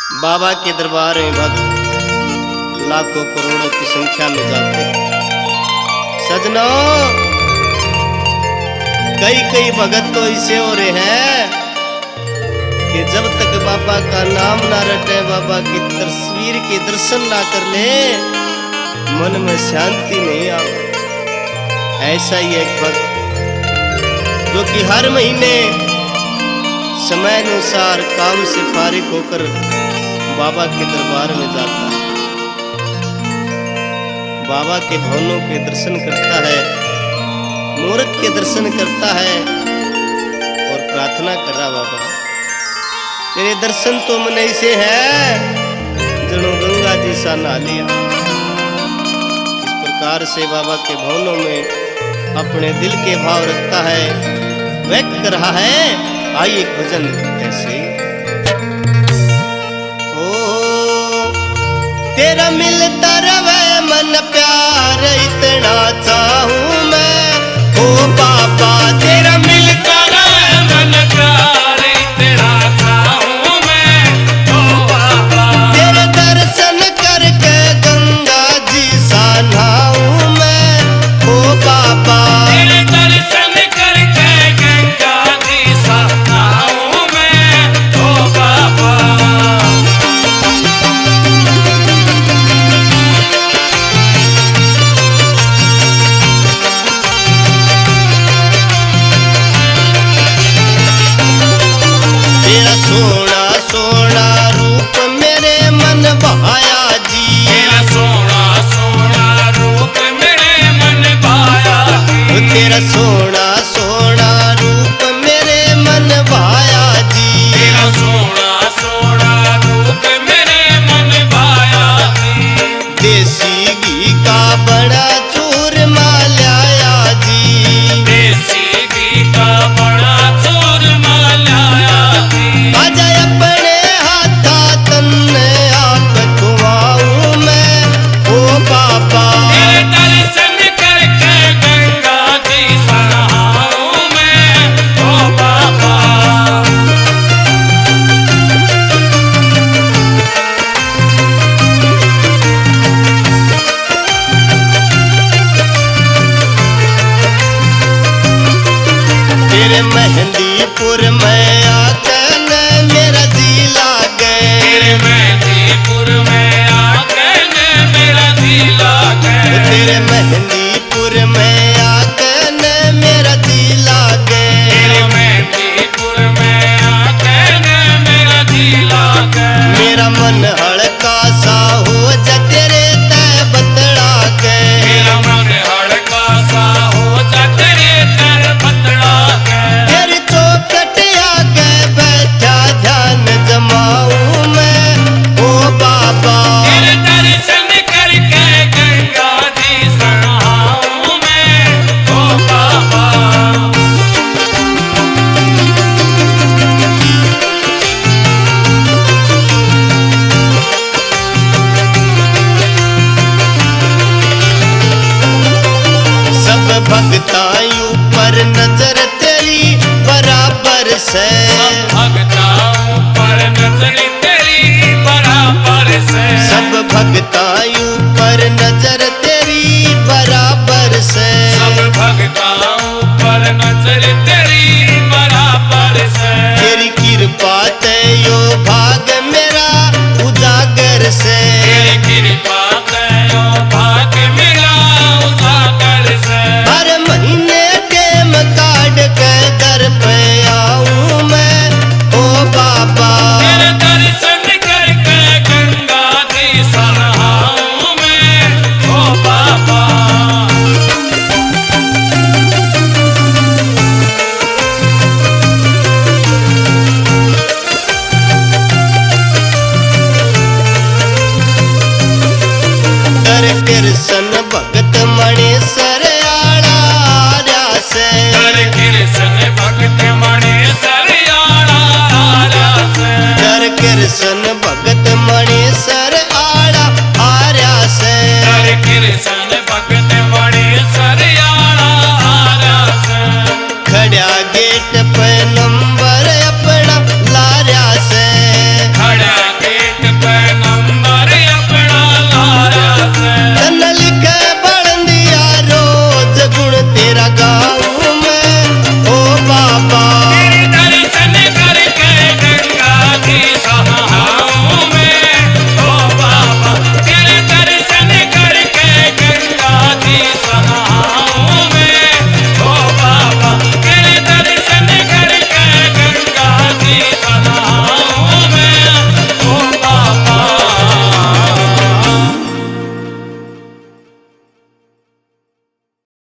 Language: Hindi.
बाबा के दरबार में भक्त लाखों करोड़ों की संख्या में जाते हैं। सजनों, कई भगत तो ऐसे हो रहे हैं कि जब तक बाबा का नाम ना रटे, बाबा की तस्वीर के दर्शन ना कर ले, मन में शांति नहीं आवे। ऐसा ही एक भक्त जो कि हर महीने समय अनुसार काम से फारिग होकर बाबा के दरबार में जाता है, बाबा के भवनों के दर्शन करता है, मूर्त के दर्शन करता है और प्रार्थना कर रहा, बाबा तेरे दर्शन तो मन ऐसे है जनो गंगा जी सा नहा लिया। इस प्रकार से बाबा के भवनों में अपने दिल के भाव रखता है, व्यक्त कर रहा है। आइए एक भजन कैसे तेरा मिलता रवे मन प्यार इतना चाहूं मैं, ओ बाबा तेरा मिलता रवे मन प्यार इतना चाहूं मैं, ओ बाबा तेरे दर्शन करके गंगा जी सा नहाऊं मैं, ओ बाबा तेरे दर्शन करके गंगा जी सा नहाऊं मैं, ओ बाबा। सोना सोना रूप मेरे मन भाया जी, तेरा सोना सोना रूप मेरे मन भाया जी, तेरा सोना सोना रूप मेरे मन भाया जी, तेरा सोना सोना रूप मेरे मन भाया जी। देसी घी का बड़ा चूरमा लाया जी, देसी घी का बड़ा चूरमा लाया जी। आजा अपने हाथा तन्ने आप खुआऊं मैं, ओ बाबा तेरे दर्शन करके गंगा जी सा नहाऊं मैं, ओ बाबा। तेरे मेहंदीपुर में आकर मेरा जी लागे, तेरे मेहंदीपुर में आकर मेरा जी लागे, तेरे मेहंदीपुर में आकर मेरा जी लागे, तेरे मेहंदीपुर में आकर मेरा जी लागे। मेरा मन हल्का सा हो जा तेरे तय बतड़ा के, मेरा मन हल्का सा हो जा तेरे तय बतड़ा के। तेरी चौखट आगे बैठा ध्यान जमाऊं मैं, ओ बाबा तेरे दर्शन करके गंगा जी सा नहाऊं मैं, ओ बाबा। सब भक्तायों पर नजर तेरी बराबर से, सब भक्तायों पर नजर तेरी बराबर से, सब